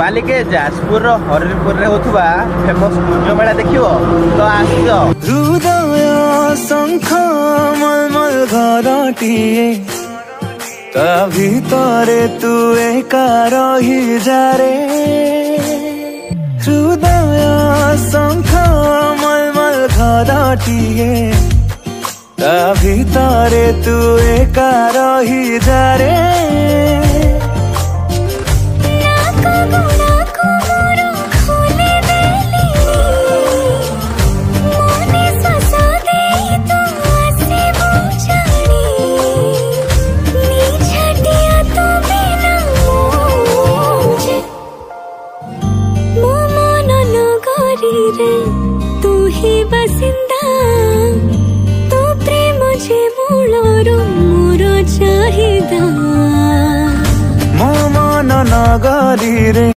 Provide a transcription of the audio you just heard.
बालिके जाजपुर हरिपुर रे होथुबा फेमस पूजा मेला देखियो तो आसियो। हृदय शंख मलमल घरटिए ता भितरे तू एका रही जारे। हृदय शंख मलमल घरटिए ता भितरे तू एका रही जारे। तू ही बसिंदा तू प्रेम जे मूलरो मोर चाहिदा मो मन नगरी रे।